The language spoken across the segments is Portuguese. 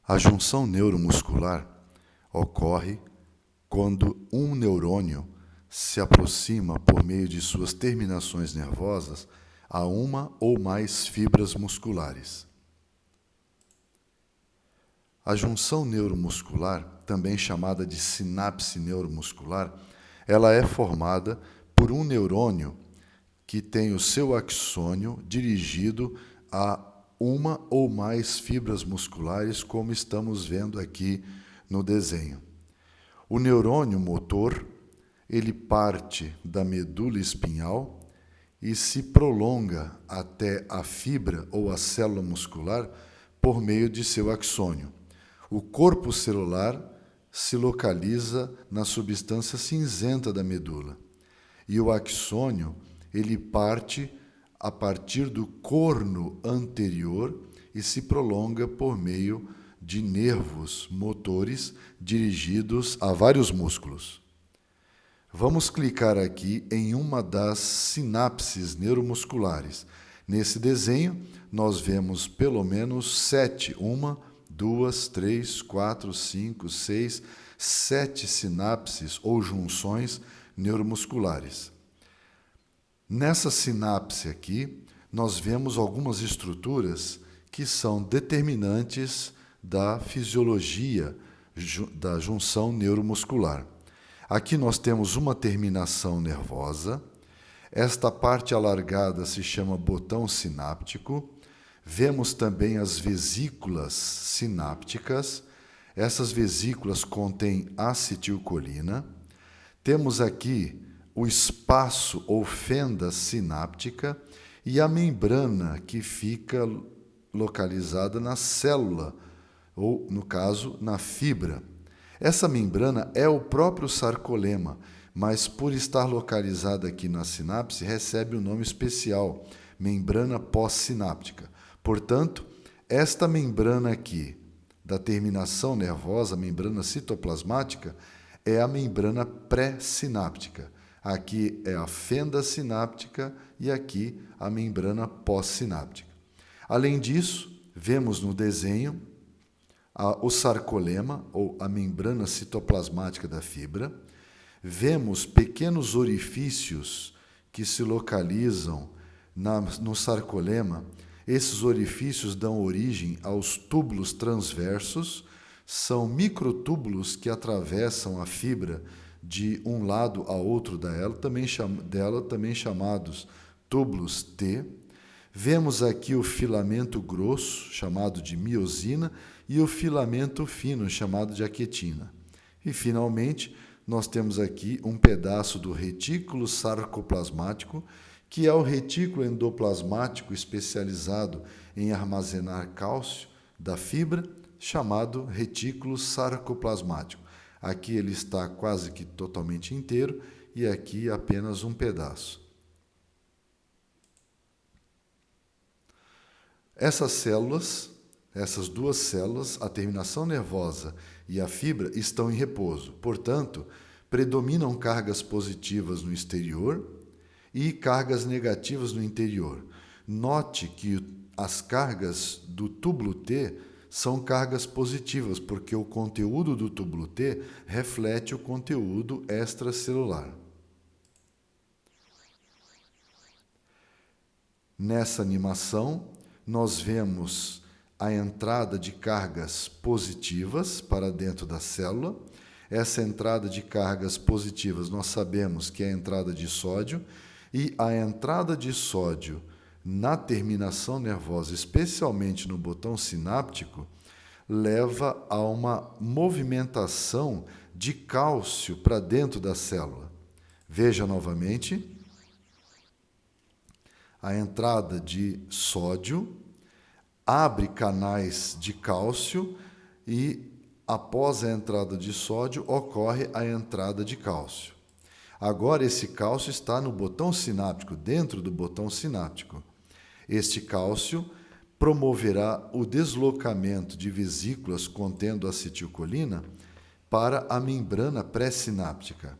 A junção neuromuscular ocorre quando um neurônio se aproxima por meio de suas terminações nervosas a uma ou mais fibras musculares. A junção neuromuscular, também chamada de sinapse neuromuscular, ela é formada por um neurônio que tem o seu axônio dirigido a uma ou mais fibras musculares, como estamos vendo aqui no desenho. O neurônio motor, ele parte da medula espinhal e se prolonga até a fibra ou a célula muscular por meio de seu axônio. O corpo celular se localiza na substância cinzenta da medula e o axônio ele parte a partir do corno anterior e se prolonga por meio de nervos motores dirigidos a vários músculos. Vamos clicar aqui em uma das sinapses neuromusculares. Nesse desenho, nós vemos pelo menos 7, 1, 2, 3, 4, 5, 6, 7 sinapses ou junções neuromusculares. Nessa sinapse aqui, nós vemos algumas estruturas que são determinantes da fisiologia da junção neuromuscular. Aqui nós temos uma terminação nervosa. Esta parte alargada se chama botão sináptico. Vemos também as vesículas sinápticas. Essas vesículas contêm acetilcolina. Temos aqui o espaço ou fenda sináptica e a membrana que fica localizada na célula, ou, no caso, na fibra. Essa membrana é o próprio sarcolema, mas por estar localizada aqui na sinapse, recebe um nome especial, membrana pós-sináptica. Portanto, esta membrana aqui, da terminação nervosa, a membrana citoplasmática, é a membrana pré-sináptica. Aqui é a fenda sináptica e aqui a membrana pós-sináptica. Além disso, vemos no desenho o sarcolema, ou a membrana citoplasmática da fibra. Vemos pequenos orifícios que se localizam no sarcolema. Esses orifícios dão origem aos túbulos transversos. São microtúbulos que atravessam a fibra de um lado a outro dela, também chamados túbulos T. Vemos aqui o filamento grosso, chamado de miosina, e o filamento fino, chamado de aquetina. E, finalmente, nós temos aqui um pedaço do retículo sarcoplasmático, que é o retículo endoplasmático especializado em armazenar cálcio da fibra, chamado retículo sarcoplasmático. Aqui ele está quase que totalmente inteiro e aqui apenas um pedaço. Essas duas células, a terminação nervosa e a fibra, estão em repouso. Portanto, predominam cargas positivas no exterior e cargas negativas no interior. Note que as cargas do túbulo T são cargas positivas, porque o conteúdo do túbulo T reflete o conteúdo extracelular. Nessa animação, nós vemos a entrada de cargas positivas para dentro da célula. Essa entrada de cargas positivas nós sabemos que é a entrada de sódio, e a entrada de sódio na terminação nervosa, especialmente no botão sináptico, leva a uma movimentação de cálcio para dentro da célula. Veja novamente. A entrada de sódio abre canais de cálcio e, após a entrada de sódio, ocorre a entrada de cálcio. Agora, esse cálcio está no botão sináptico, dentro do botão sináptico. Este cálcio promoverá o deslocamento de vesículas contendo acetilcolina para a membrana pré-sináptica.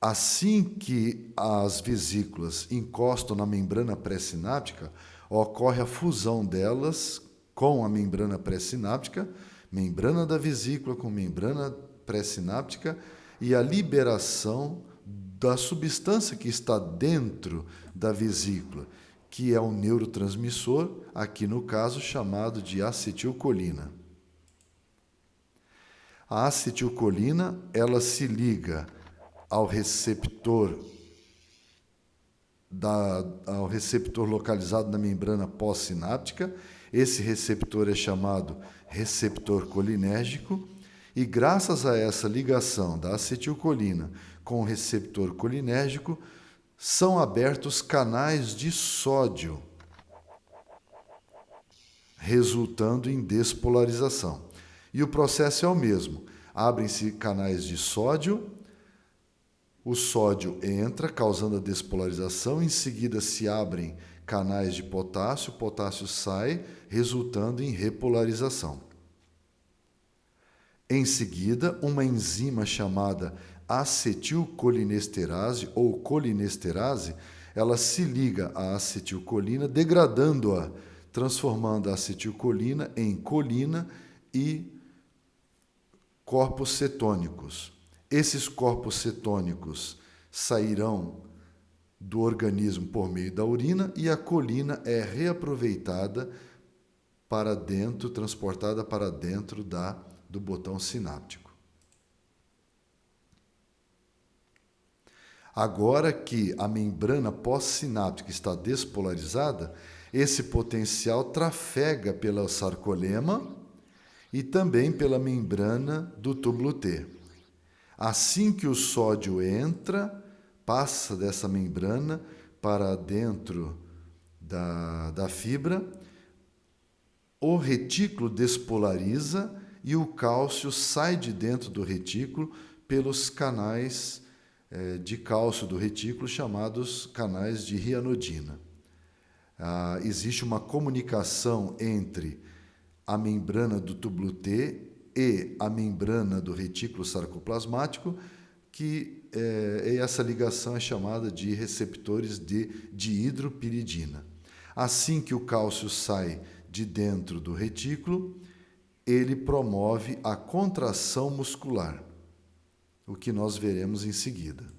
Assim que as vesículas encostam na membrana pré-sináptica, ocorre a fusão delas com a membrana pré-sináptica, membrana da vesícula com membrana pré-sináptica e a liberação da substância que está dentro da vesícula, que é o neurotransmissor, aqui no caso chamado de acetilcolina. A acetilcolina, ela se liga ao receptor localizado na membrana pós-sináptica. Esse receptor é chamado receptor colinérgico e graças a essa ligação da acetilcolina com o receptor colinérgico são abertos canais de sódio, resultando em despolarização. E o processo é o mesmo. Abrem-se canais de sódio, o sódio entra, causando a despolarização, em seguida se abrem canais de potássio, o potássio sai, resultando em repolarização. Em seguida, uma enzima chamada acetilcolinesterase ou colinesterase, ela se liga à acetilcolina, degradando-a, transformando a acetilcolina em colina e corpos cetônicos. Esses corpos cetônicos sairão do organismo por meio da urina e a colina é reaproveitada para dentro, transportada para dentro do botão sináptico. Agora que a membrana pós-sináptica está despolarizada, esse potencial trafega pelo sarcolema e também pela membrana do túbulo T. Assim que o sódio entra, passa dessa membrana para dentro da fibra, o retículo despolariza e o cálcio sai de dentro do retículo pelos canais de cálcio do retículo, chamados canais de rianodina. Existe uma comunicação entre a membrana do túbulo T e a membrana do retículo sarcoplasmático, que essa ligação é chamada de receptores de dihidropiridina. Assim que o cálcio sai de dentro do retículo, ele promove a contração muscular, o que nós veremos em seguida.